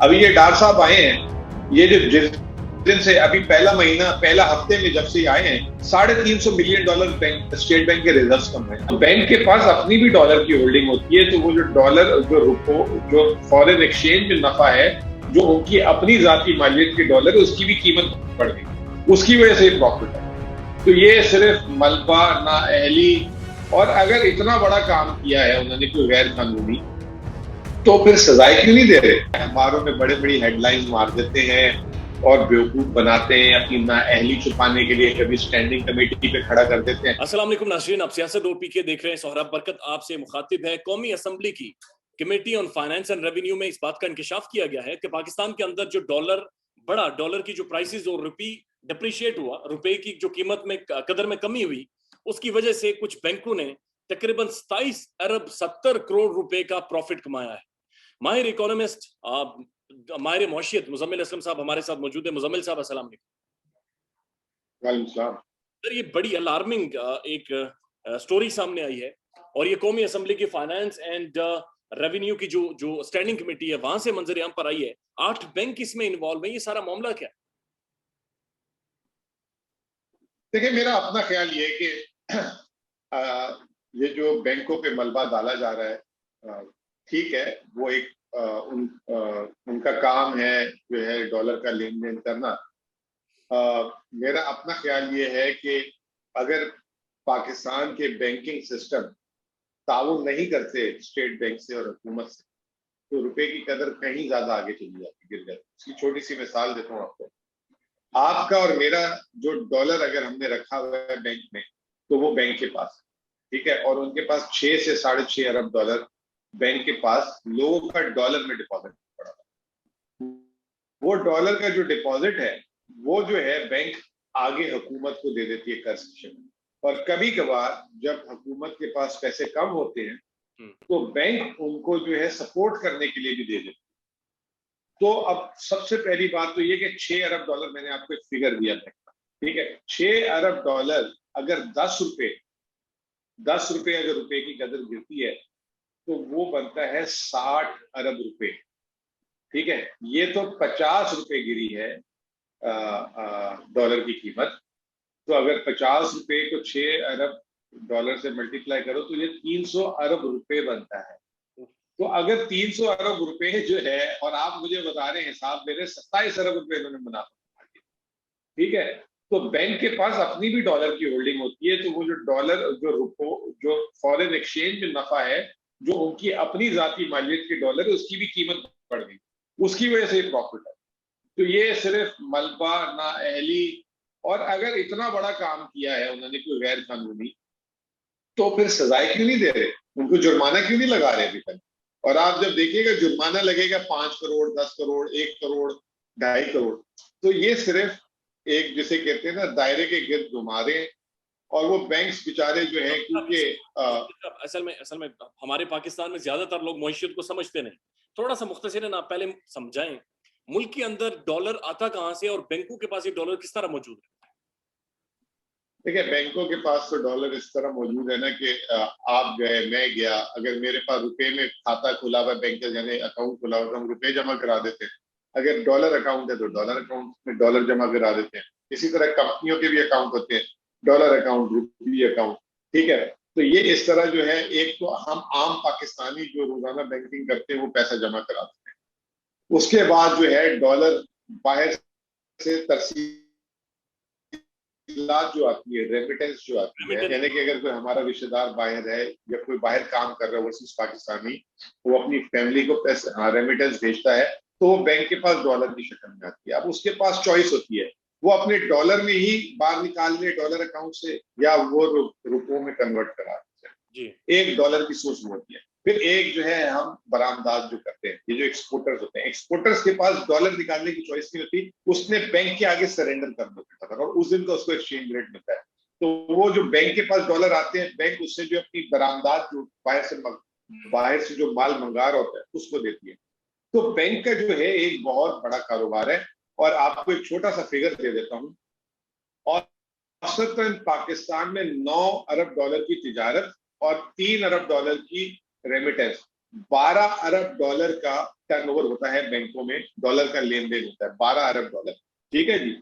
अभी ये डार साहब आए हैं, ये जो जिस दिन से अभी पहला हफ्ते में जब से आए हैं, $350 मिलियन बैंक स्टेट बैंक के रिजर्व्स कम है। तो बैंक के पास अपनी भी डॉलर की होल्डिंग होती है, तो वो जो डॉलर जो फॉरेन एक्सचेंज में नफा है, जो उनकी अपनी जाती मालियत के डॉलर है, उसकी भी कीमत बढ़ गई, उसकी वजह से प्रॉफिट है। तो ये सिर्फ मलबा नाअहली, और अगर इतना बड़ा काम किया है उन्होंने कोई गैर कानूनी, तो फिर सजाएं क्यों नहीं दे रहे? अखबारों में बड़े बड़ी हेडलाइंस मार देते हैं और बेवकूफ बनाते हैं, अपनी नाअहली छुपाने के लिए कभी स्टैंडिंग कमेटी पे खड़ा कर देते हैं। अस्सलाम वालेकुम नाज़रीन, आप सियासत और पीके देख रहे हैं। सोहराब बरकत आपसे मुखातिब है। कौमी असम्बली की committee on finance and revenue में इस बात का इंकशाफ किया गया है कि पाकिस्तान के अंदर जो डॉलर की जो प्राइसेस और रुपी डिप्रिशिएट हुआ, रुपए की जो कीमत में कदर में कमी हुई, उसकी वजह से कुछ बैंकों ने तकरीबन 27 अरब 70 करोड़ रुपए का प्रॉफिट कमाया है। माहिर इकोनॉमिस्ट माहिर मौशियत मुजम्मिल असलम साहब हमारे साथ मौजूद है। मुजम्मिल साहब अस्सलाम वालेकुम। सर, ये बड़ी अलार्मिंग एक स्टोरी सामने आई है और ये कौमी असम्बली की फाइनेंस एंड रेवेन्यू की जो स्टैंडिंग कमेटी है, वहां से मंजर आम पर आई है। 8 बैंक इसमें इन्वॉल्व है। ये सारा मामला क्या है? देखिए, मेरा अपना ख्याल ये है कि ये जो बैंकों पे मलबा डाला जा रहा है, ठीक है, वो एक उनका काम है, जो है डॉलर का लेन देन करना। मेरा अपना ख्याल ये है कि अगर पाकिस्तान के बैंकिंग सिस्टम ताउन नहीं करते स्टेट बैंक से और हुकूमत से, तो रुपए की कदर कहीं ज्यादा आगे चली जाती, गिर जाती। उसकी छोटी सी मिसाल देता हूँ आपको। आपका और मेरा जो डॉलर अगर हमने रखा हुआ है बैंक में, तो वो बैंक के पास है, ठीक है, और उनके पास 6 से $6.5 अरब बैंक के पास लोगों का डॉलर में डिपॉजिट पड़ा था। वो डॉलर का जो डिपॉजिट है, वो जो है बैंक आगे हुकूमत को दे देती है कर्ज के शक्ल में। और कभी कभार जब हुकूमत के पास पैसे कम होते हैं, तो बैंक उनको जो है सपोर्ट करने के लिए भी दे देते हैं। तो अब सबसे पहली बात तो ये कि $6 अरब, मैंने आपको एक फिगर दिया था, ठीक है, $6 अरब अगर 10 रुपए अगर रुपए की कदर गिरती है, तो वो बनता है 60 अरब रुपए, ठीक है। ये तो 50 रुपए गिरी है डॉलर की कीमत। तो अगर 50 रुपए को $6 अरब से मल्टीप्लाई करो, तो ये 300 अरब रुपए बनता है। तो अगर 300 अरब रुपए जो है, और आप मुझे बता रहे हैं हिसाब दे रहे 27 अरब रुपए इन्होंने मुनाफा, ठीक है, तो बैंक के पास अपनी भी डॉलर की होल्डिंग होती है, तो वो जो डॉलर जो फॉरेन एक्सचेंज में नफा है, जो उनकी अपनी जाती मालियत के डॉलर है, उसकी भी कीमत बढ़ गई, उसकी वजह से प्रॉफिट है। तो ये सिर्फ मलबा नाअहली, और अगर इतना बड़ा काम किया है उन्होंने कोई गैर कानूनी, तो फिर सजाएं क्यों नहीं दे रहे? उनको जुर्माना क्यों नहीं लगा रहे अभी तक? और आप जब देखिएगा जुर्माना लगेगा 5 करोड़, 10 करोड़, 1 करोड़, 2.5 करोड़, तो ये सिर्फ एक, जिसे कहते हैं ना, दायरे के गिर्द घुमा रहे हैं। और वो बैंक्स बेचारे जो हैं, क्योंकि असल में हमारे पाकिस्तान में ज्यादातर लोग मईशत को समझते नहीं। थोड़ा सा मुख्तसरन आप पहले समझाएं, मुल्क के अंदर डॉलर आता कहां से और बैंकों के पास ये डॉलर किस तरह मौजूद है? देखिए, बैंकों के पास तो डॉलर इस तरह मौजूद है ना कि आप गए, मैं गया, अगर मेरे पास रुपए में खाता खुला हुआ, बैंक यानी अकाउंट खुला हुआ, तो हम रुपए जमा करा देते हैं। अगर डॉलर अकाउंट है तो डॉलर अकाउंट में डॉलर जमा करा देते हैं। इसी तरह कंपनियों के भी अकाउंट होते हैं, डॉलर अकाउंट, रुपी अकाउंट, ठीक है। तो ये इस तरह जो है, एक तो हम आम पाकिस्तानी जो रोजाना बैंकिंग करते हैं वो पैसा जमा कराते हैं, उसके बाद जो है डॉलर बाहर से तरसील जो आती है, रेमिटेंस जो आती है, यानी कि अगर कोई हमारा रिश्तेदार बाहर है या कोई बाहर काम कर रहा है ओवरसीज पाकिस्तानी, वो अपनी फैमिली को पैसे रेमिटेंस भेजता है, तो वो बैंक के पास डॉलर की शक्ल में आती है। अब उसके पास चॉइस होती है, वो अपने डॉलर में ही बाहर निकाल ले डॉलर अकाउंट से, या वो रुपयों में कन्वर्ट करा दे। एक डॉलर की सोच होती है। फिर एक जो है हम बरामदाज जो करते हैं, ये जो एक्सपोर्टर्स होते हैं, एक्सपोर्टर्स के पास डॉलर निकालने की चॉइस नहीं होती, उसने बैंक के आगे सरेंडर कर देता था और उस दिन का उसको एक्सचेंज रेट मिलता है। तो वो जो बैंक के पास डॉलर आते हैं, बैंक उससे जो अपनी बरामदाज जो बाहर से जो माल मंगा रहा होता है उसको देती है। तो बैंक का जो है एक बहुत बड़ा कारोबार है। और आपको एक छोटा सा फिगर दे देता हूं, और औसतन पाकिस्तान में $9 अरब की तिजारत और $3 अरब की रेमिटेंस, $12 अरब का टर्नओवर होता है बैंकों में, डॉलर का लेन देन होता है, 12 अरब डॉलर। ठीक है जी।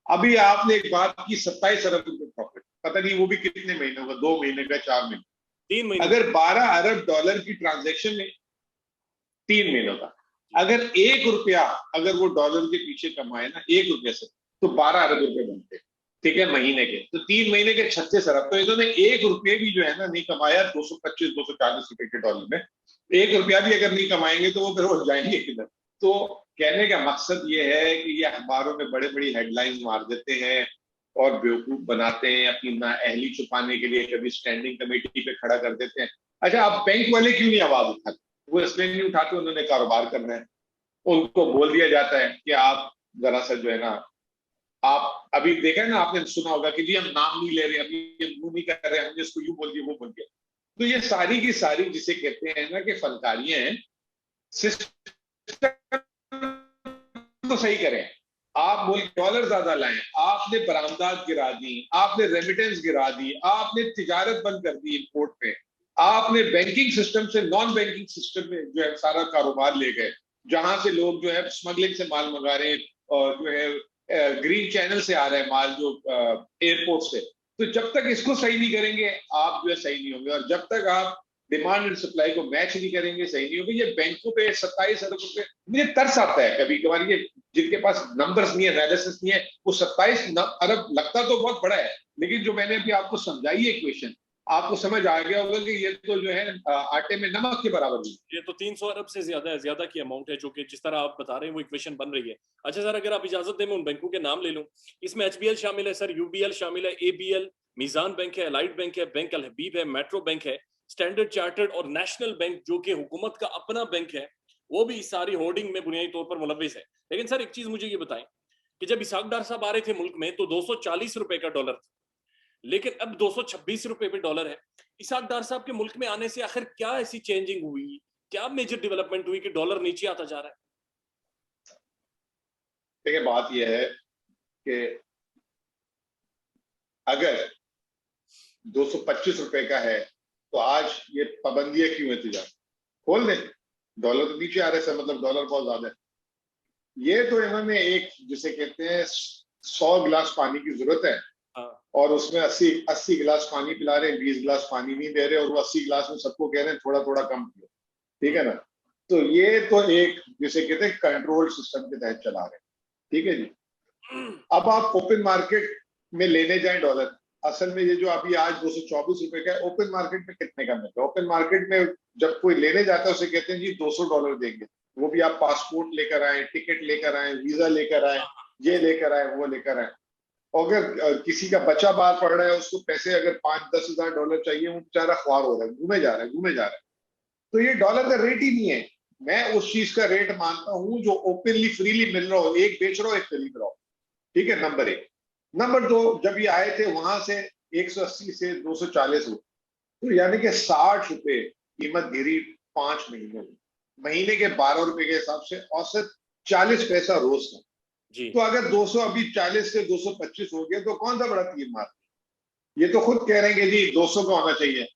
अभी आपने एक बात की, 27 अरब रुपए प्रॉफिट, पता नहीं वो भी कितने महीनों का, 2 महीने का, 4 महीने, 3 महीने। अगर 12 अरब डॉलर की ट्रांजेक्शन में 3 महीनों का, अगर 1 रुपया अगर वो डॉलर के पीछे कमाए ना, 1 रुपये से, तो 12 अरब रुपए बनते हैं। ठीक है, महीने के, तो 3 महीने के 36 अरब। तो इन्होंने 1 रुपये भी जो है ना नहीं कमाया 225-240 रुपए के डॉलर में। 1 रुपया भी अगर नहीं कमाएंगे तो वो फिर वो जाएंगे किधर। तो कहने का मकसद ये है कि ये अखबारों में बड़े बड़ी हेडलाइंस मार देते हैं और बेवकूफ बनाते हैं, अपनी नाअहली छुपाने के लिए कभी स्टैंडिंग कमेटी पे खड़ा कर देते हैं। अच्छा, अब बैंक वाले क्यों नहीं आवाज उठाते? वो इसलिए नहीं उठाते, उन्होंने कारोबार करना है। उनको बोल दिया जाता है कि आप जरा सा जो है ना, आप अभी देखा है ना, आपने सुना होगा कि जी हम नाम नहीं ले रहे, अभी ये मुंह नहीं कर रहे, हमने इसको यूं बोल दिया, वो बोल दिया। तो ये सारी की सारी जिसे कहते हैं ना कि फनकारियां हैं, सिस्टम तो सही करें। आप मुल्क डॉलर ज्यादा लाएं, आपने बरामदात गिरा दी, आपने रेमिटेंस गिरा दी, आपने तिजारत बंद कर दी इंपोर्ट पे, आपने बैंकिंग सिस्टम से नॉन बैंकिंग सिस्टम में जो है सारा कारोबार ले गए, जहां से लोग जो है स्मगलिंग से माल मंगा रहे हैं और जो है ग्रीन चैनल से आ रहा है माल, जो एयरपोर्ट से। तो जब तक इसको सही नहीं करेंगे आप जो है सही नहीं होंगे, और जब तक आप डिमांड एंड सप्लाई को मैच नहीं करेंगे सही नहीं होगी। ये बैंकों पे 27 अरब रुपए, मुझे तरस आता है कभी कभार, ये जिनके पास नंबर्स नहीं है, एनालिसिस नहीं है, वो 27 अरब लगता तो बहुत बड़ा है, लेकिन जो मैंने अभी आपको समझाई है इक्वेशन, आपको समझ आ गया होगा कि ये तो जो है आटे में नमक के बराबर नहीं। ये तो 300 अरब से ज्यादा है, ज्यादा की अमाउंट है, जो कि जिस तरह आप बता रहे हैं वो इक्वेशन बन रही है। अच्छा सर, अगर आप इजाजत दें मैं उन बैंकों के नाम ले लूं। इसमें एचबीएल शामिल है सर, यूबीएल शामिल है, एबीएल, मीजान बैंक है, अलाइड बैंक है, बैंक अल हबीब है, मेट्रो बैंक है, स्टैंडर्ड चार्टर्ड और नेशनल बैंक जो कि हुकूमत का अपना बैंक है, वो भी इस सारी होर्डिंग में बुनियादी तौर पर मुलविस है। लेकिन सर एक चीज मुझे ये बताएं कि जब इसहाक डार साहब आ रहे थे मुल्क में तो 240 रुपए का डॉलर था, लेकिन अब 226 रुपए पे डॉलर है। इसहाक डार साहब के मुल्क में आने से आखिर क्या ऐसी चेंजिंग हुई, क्या मेजर डेवलपमेंट हुई कि डॉलर नीचे आता जा रहा है? देखिए, बात यह है कि अगर 225 रुपए का है तो आज ये पाबंदियां क्यों है? तिजारत खोल दें, डॉलर तो नीचे आ रहे हैं, मतलब डॉलर बहुत ज्यादा है। ये तो इन्होंने एक जिसे कहते हैं 100 गिलास पानी की जरूरत है और उसमें 80 गिलास पानी पिला रहे हैं, 20 गिलास पानी नहीं दे रहे, और वो 80 गिलास में सबको कह रहे हैं थोड़ा थोड़ा कम पियो। ठीक है ना? तो ये तो एक जिसे कहते हैं कंट्रोल सिस्टम के तहत चला रहे हैं। ठीक है जी। अब आप ओपन मार्केट में लेने जाएं डॉलर, असल में ये जो अभी आज 224 रुपए का है, ओपन मार्केट में कितने का मिलता है? ओपन मार्केट में जब कोई लेने जाता है उसे कहते हैं जी $200 देंगे, वो भी आप पासपोर्ट लेकर आए, टिकट लेकर आए, वीजा लेकर आए, ये लेकर आए, वो लेकर आए। अगर किसी का बच्चा बाहर पढ़ रहा है, उसको पैसे अगर $5-10 हजार डॉलर चाहिए, वो बेचारा ख्वार हो रहा है, घूमे जा रहा है, घूमे जा रहा है। तो ये डॉलर का रेट ही नहीं है। मैं उस चीज का रेट मानता हूं जो ओपनली फ्रीली मिल रहा हो, एक बेच रहा हो, एक खरीद रहा हो। ठीक है, नंबर एक। नंबर दो, जब ये आए थे वहां से 180 से 240 हो, तो यानी कि 60 रुपए कीमत गिरी 5 महीनों में। महीने के 12 रुपए के हिसाब से औसत 40 पैसा रोज का जी। तो अगर 200 अभी 40 से 225 हो गया तो कौन सा बड़ा तीर मार? ये तो खुद कह रहे हैं कि जी 200 का होना चाहिए,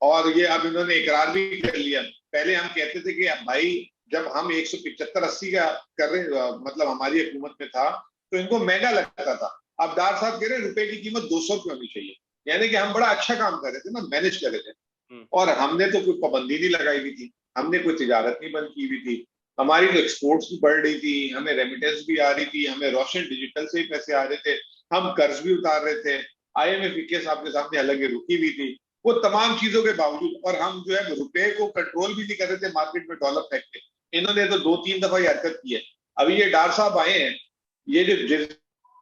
और ये अब इन्होंने इकरार भी कर लिया। पहले हम कहते थे कि भाई जब हम 175-80 का कर रहे, मतलब हमारी हुकूमत में था, तो इनको महंगा लगता था। अब डार साहब कह रहे हैं रुपए की कीमत 200 की होनी चाहिए, यानी कि हम बड़ा अच्छा काम कर रहे थे ना, मैनेज कर रहे थे। और हमने तो कोई पाबंदी नहीं लगाई हुई थी, हमने कोई तिजारत नहीं बंद की हुई थी, हमारी तो एक्सपोर्ट्स भी बढ़ रही थी, हमें रेमिटेंस भी आ रही थी, हमें रोशन डिजिटल से ही पैसे आ रहे थे, हम कर्ज भी उतार रहे थे, IMF के साहब के सामने अलग रुकी हुई थी। वो तमाम चीजों के बावजूद, और हम जो है रुपए को कंट्रोल भी नहीं कर रहे थे मार्केट में डॉलर फेंक के। इन्होंने तो 2-3 दफा ये हरकत की है। अभी ये डार साहब आए हैं, ये जो जिस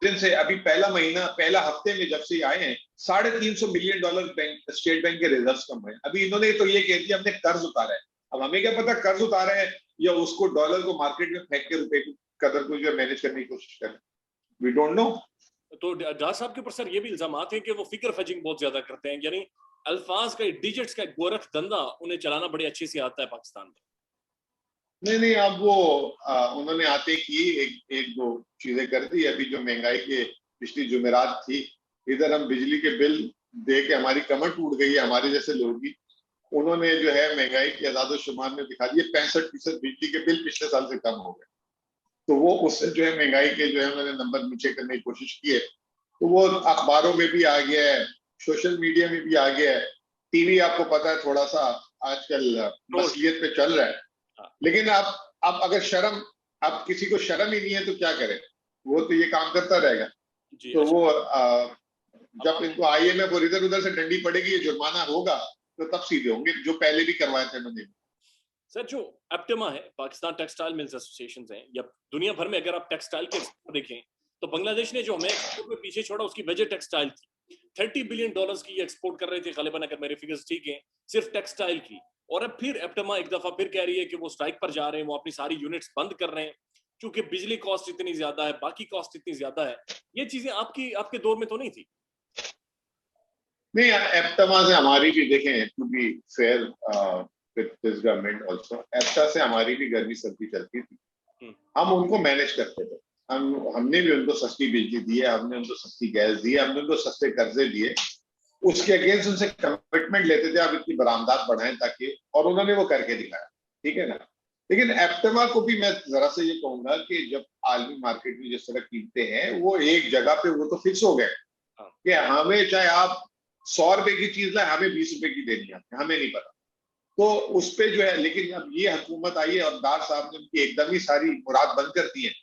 दिन से अभी पहला महीना, पहला हफ्ते में जब से ये आए हैं, $350 मिलियन बैंक स्टेट बैंक के रिजर्व कम हुए। अभी इन्होंने तो ये कह दिया हमने कर्ज उतारा है। अब हमें क्या पता कर्ज उतारा है या उसको डॉलर को मार्केट में फेंक के रुपए की कदर को जो मैनेज करने की कोशिश कर रहे हैं, वी डोंट नो। तो डार साहब के ऊपर सर ये भी इल्जाम हैं कि वो फिगर फजिंग बहुत ज्यादा करते हैं, यानी अल्फाज का, डिजिट्स का गोरख धंधा उन्हें चलाना बड़े अच्छे से आता है पाकिस्तान में। नहीं, अब वो उन्होंने आते की एक दो चीजें कर दी। अभी जो महंगाई के पिछली जुमेरात थी, इधर हम बिजली के बिल दे के हमारी कमर टूट गई है, हमारे जैसे लोग भी। उन्होंने जो है महंगाई के आदाद-ओ-शुमार में दिखा दिए 65% बिजली के बिल पिछले साल से कम हो गए। तो वो उससे जो है महंगाई के जो है मैंने नंबर नीचे करने की कोशिश की है। तो वो अखबारों में भी आ गया है, सोशल मीडिया में भी आ गया है, टीवी आपको पता है थोड़ा सा आजकल मसलियत पे चल रहा है। लेकिन आप अगर शर्म, आप किसी को शर्म ही नहीं है तो क्या करें, वो तो ये काम करता रहेगा। तो वो जब इनको आईएमएफ और इधर उधर से डंडी पड़ेगी, ये जुर्माना होगा, तो तब सीधे होंगे, जो पहले भी करवाए थे मैंने। सर, जो एप्टेमा है, पाकिस्तान टेक्सटाइल मिल्स एसोसिएशन है, या दुनिया भर में अगर आप टेक्सटाइल के एक्सपोर्ट देखें तो बांग्लादेश ने जो हमें एक्सपोर्ट में पीछे छोड़ा उसकी वजह टेक्सटाइल थी। $30 बिलियन की एक्सपोर्ट कर रहे थे गालिबन, अगर मेरे फिगर्स ठीक हैं, सिर्फ टेक्सटाइल की। और अब फिर एप्टेमा एक दफा फिर कह रही है कि वो स्ट्राइक पर जा रहे हैं, वो अपनी सारी यूनिट्स बंद कर रहे हैं क्योंकि बिजली कॉस्ट इतनी ज्यादा है, बाकी कॉस्ट इतनी ज्यादा है। ये चीजें आपके दौर में तो नहीं थी? नहीं, एप्टमा से हमारी भी देखें, to be fair with this government also, एप्टा से हमारी भी गर्मी सर्दी चलती थी। हम उनको मैनेज करते थे। हमने भी उनको सस्ती बिजली दी है, हमने उनको सस्ती गैस दी है, हमने उनको सस्ते कर्जे दिए। उसके अगेंस्ट उनसे कमिटमेंट लेते थे, आप इतनी बरामदात बढ़ाएं ताकि, और उन्होंने वो करके दिखाया, ठीक है ना। लेकिन एप्टमा को भी मैं जरा से ये कहूंगा कि जब आलमी मार्केट में जिस तरह कीमतें हैं, वो एक जगह पे वो तो फिक्स हो गए कि हमें चाहे आप 100 रुपए की चीज लाए, हमें 20 रुपए की देनी है, हमें नहीं पता। तो उस पे जो है, लेकिन अब ये हुकूमत आई है और डार साहब ने उनकी एकदम ही सारी मुराद बंद कर दी है,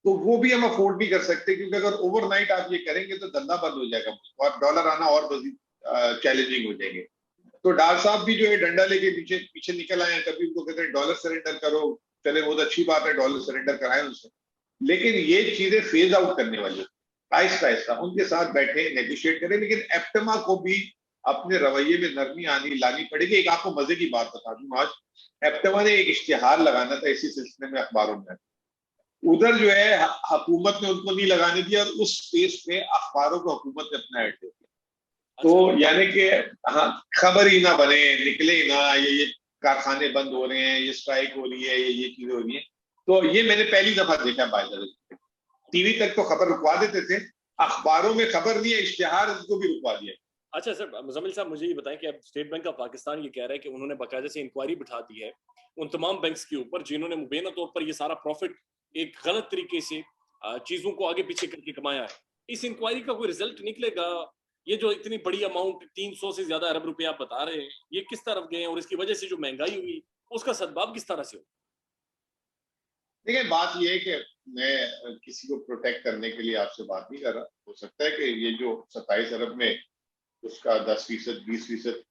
तो वो भी हम अफोर्ड नहीं कर सकते, क्योंकि अगर ओवरनाइट आप ये करेंगे तो धंधा बंद हो जाएगा और डॉलर आना और चैलेंजिंग हो जाएंगे। तो डार साहब भी जो है डंडा लेके पीछे पीछे निकल आए हैं। कभी उनको कहते हैं डॉलर सरेंडर करो, चले बहुत अच्छी बात है, डॉलर सरेंडर कराएं उनसे, लेकिन ये चीजें फेज आउट करने वाली, आहिस्ता आहिस्ता उनके साथ बैठे नेगोशिएट करें। लेकिन एप्टमा को भी अपने रवैये में नरमी लानी पड़ेगी। एक आपको मजे की बात बता दूं, आज एप्टमा ने एक इश्तिहार लगाना था इसी सिलसिले में अखबारों में, उधर जो है हुकूमत ने उनको नहीं लगाने दिया और उस स्पेस पे अखबारों को हुकूमत ने अपना ऐड कर दिया। तो यानी कि हाँ, खबर ही ना बने, निकले ही ना, ये कारखाने बंद हो रहे हैं, ये स्ट्राइक हो रही है, ये चीजें हो रही है। तो ये मैंने पहली दफा देखा बाय, टीवी तक तो खबर रुकवा देते थे, अखबारों में खबर नहीं है, इश्तिहार को भी रुकवा दिया। अच्छा सर, मुजम्मिल साहब मुझे ये बताएं कि अब स्टेट बैंक ऑफ पाकिस्तान ये कह रहा है कि उन्होंने बाकायदा से इंक्वायरी बिठा दी है उन तमाम बैंक्स के ऊपर जिन्होंने मुबैना तौर पर ये सारा प्रॉफिट एक गलत तरीके से चीजों को आगे पीछे करके कमाया है। इस इंक्वायरी का कोई रिजल्ट निकलेगा? ये जो इतनी बड़ी अमाउंट 300 से ज्यादा अरब रुपए आप बता रहे हैं, ये किस तरफ गए और इसकी वजह से जो महंगाई हुई उसका सद्भाव किस तरह से हो? देखिए, बात ये है कि मैं किसी को प्रोटेक्ट करने के लिए आपसे बात नहीं कर रहा। हो सकता है कि ये जो 27 अरब में उसका 10%, 20%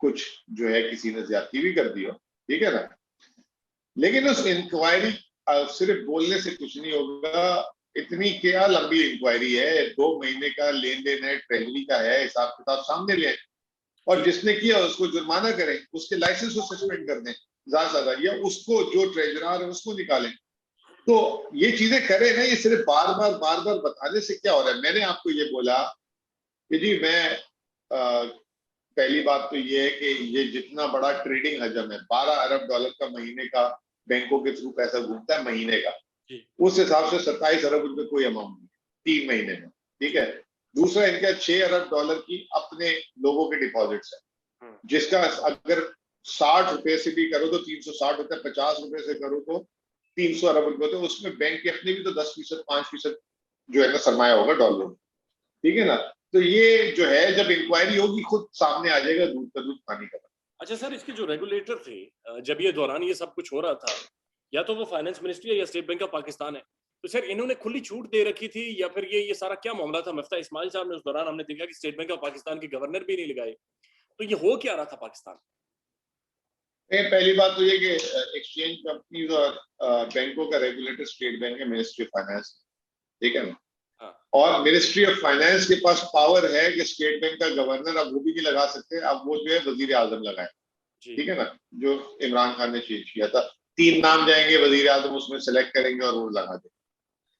कुछ जो है किसी ने ज्यादती भी कर दी हो, ठीक है ना। लेकिन उस इंक्वायरी सिर्फ बोलने से कुछ नहीं होगा। इतनी क्या लंबी इंक्वायरी है, 2 महीने का लेन देन है, ट्रेजरी का है, हिसाब किताब सामने ले, और जिसने किया उसको जुर्माना करें, उसके लाइसेंस को सस्पेंड कर दें ज्यादा से ज्यादा, या उसको जो ट्रेजरार है उसको निकालें। तो ये चीजें करें ना, ये सिर्फ बार बार बताने से क्या हो रहा है। मैंने आपको ये बोला कि जी मैं पहली बात तो ये है कि ये जितना बड़ा ट्रेडिंग हजम है, 12 अरब डॉलर का महीने का बैंकों के थ्रू पैसा घूमता है महीने का, उस हिसाब से 27 अरब रुपए कोई अमाउंट नहीं 3 महीने में, ठीक है। दूसरा, इनका 6 अरब डॉलर की अपने लोगों के डिपॉजिट्स है, जिसका अगर 60 रुपए से भी करो तो 360 होता है, 50 रुपए से करो तो 300 अरब रुपए होते हैं। उसमें बैंक के अपने भी तो 10%, 5% जो है ना सरमाया होगा डॉलर, ठीक है ना। तो ये जो है, जब इंक्वायरी होगी खुद सामने आ जाएगा, दूध का दूध पानी का। अच्छा सर, इसके जो रेगुलेटर थे जब ये दौरान ये सब कुछ हो रहा था, या तो वो फाइनेंस मिनिस्ट्री है या स्टेट बैंक ऑफ पाकिस्तान है, तो सर इन्होंने खुली छूट दे रखी थी या फिर ये सारा क्या मामला था? मफ्ता इस्माइल साहब ने उस दौरान हमने देखा कि स्टेट बैंक ऑफ पाकिस्तान के गवर्नर भी नहीं लगाए, तो ये हो क्या रहा था पाकिस्तान? पहली बात तो ये कि एक्सचेंज कंपनीज और बैंकों का रेगुलेटर स्टेट बैंक है, मिनिस्ट्री ऑफ फाइनेंस, ठीक है ना। और मिनिस्ट्री ऑफ फाइनेंस के पास पावर है कि स्टेट बैंक का गवर्नर अब वो भी नहीं लगा सकते, अब वो जो है वजीर आजम लगाए, ठीक है ना। जो इमरान खान ने चेंज किया था, 3 नाम जाएंगे, वजीर आजम उसमें सेलेक्ट करेंगे और वो लगा देंगे।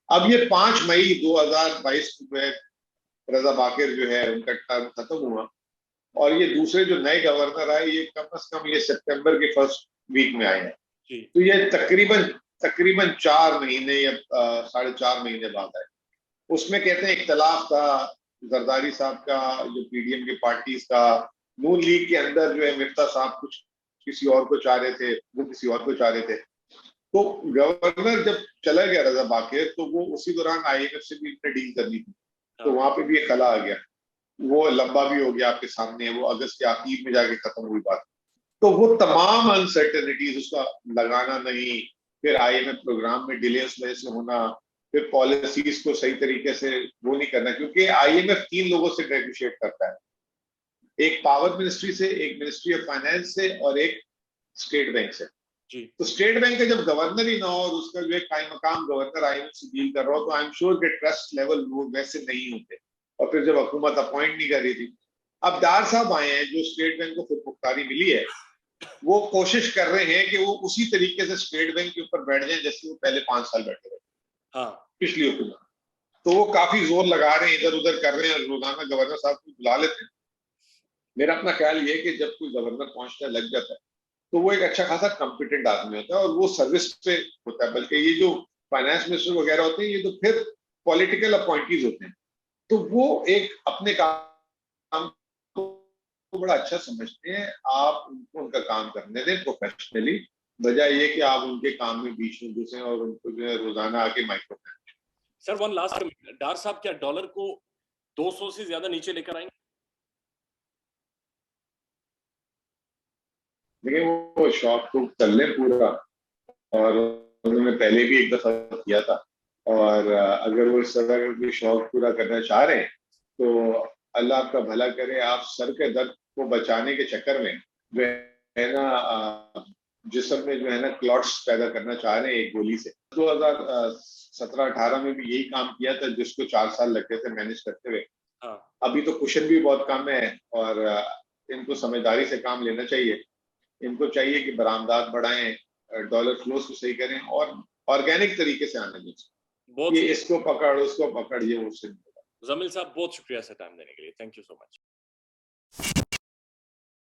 अब ये 5 मई 2022 में रजा बाकिर जो है उनका टर्म खत्म हुआ, और ये दूसरे जो नए गवर्नर आए, ये कम से कम ये सितंबर के फर्स्ट वीक में आए हैं। तो ये तकरीबन 4 महीने या 4.5 महीने बाद आए। उसमें कहते हैं इख्तलाफ था जरदारी साहब का, जो पीडीएम के पार्टीज का, नून लीग के अंदर जो है मिर्जा साहब कुछ किसी और को चाह रहे थे, वो किसी और को चाह रहे थे। तो गवर्नर जब चला गया रजा बाकिर, तो वो उसी दौरान आईएमएफ से भी इन्हें डील करनी थी, तो वहां पे भी एक खला आ गया। वो लंबा भी हो गया, आपके सामने है, वो अगस्त के आखिर में जाके खत्म हुई बात। तो वो तमाम अनसर्टेनिटीज, उसका लगाना नहीं, फिर आईएमएफ प्रोग्राम में डिले उस वजह से होना, फिर पॉलिसीज को सही तरीके से वो नहीं करना, क्योंकि आईएमएफ 3 लोगों से नेगोशिएट करता है, एक पावर मिनिस्ट्री से, एक मिनिस्ट्री ऑफ फाइनेंस से, और एक स्टेट बैंक से। जी। तो स्टेट बैंक का जब गवर्नर ही ना हो और उसका जो एक कायम मकाम गवर्नर आईएमएफ से डील कर रहा हो, तो आई एम श्योर कि ट्रस्ट लेवल वो वैसे नहीं होते। और फिर जब हुकूमत अपॉइंट नहीं कर रही थी, अब डार साहब आए हैं, जो स्टेट बैंक को खुद मुख्तारी मिली है, वो कोशिश कर रहे हैं कि वो उसी तरीके से स्टेट बैंक के ऊपर बैठ जाए जैसे वो पहले 5 साल बैठे रहे, हाँ, पिछली हुकूमत। तो वो काफी जोर लगा रहे हैं, इधर उधर कर रहे हैं, रोजाना गवर्नर साहब को बुला लेते हैं। मेरा अपना ख्याल ये है कि जब कोई गवर्नर पहुंचता है, लग जाता है, तो वो एक अच्छा खासा कॉम्पिटेंट आदमी होता है और वो सर्विस पे होता है। बल्कि ये जो फाइनेंस मिनिस्टर वगैरह होते हैं, ये तो फिर पॉलिटिकल अपॉइंटीज होते हैं, तो वो एक अपने काम को बड़ा अच्छा समझते हैं। आप उनको उनका काम करने दें प्रोफेशनली, बजाय ये कि आप उनके काम में बीच में घुसें और उनको जो है रोजाना आके माइक्रो। सर वन लास्ट, डार साहब क्या डॉलर को 200 से ज्यादा नीचे लेकर आएंगे? देखिए, वो शौक तो कर लें पूरा, और उन्होंने पहले भी एक दफा किया था, और अगर वो इस तरह का कोई शौक पूरा करना चाह रहे हैं, तो अल्लाह आपका भला करे। आप सर के दर्द को बचाने के चक्कर में जो है ना, जिस्म में जो है ना क्लॉट्स पैदा करना चाह रहे हैं एक गोली से। 2017-18 में भी यही काम किया था, जिसको 4 साल लगते थे मैनेज करते हुए। हाँ। अभी तो कुशन भी बहुत कम है, और इनको समझदारी से काम लेना चाहिए। इनको चाहिए कि बरामदात बढ़ाएं, डॉलर फ्लोस को सही करें, और ऑर्गेनिक तरीके से आने दें। ये इसको पकड़ उसको पकड़, ये उससे। जमील साहब, बहुत शुक्रिया सर टाइम देने के लिए। Thank you so much.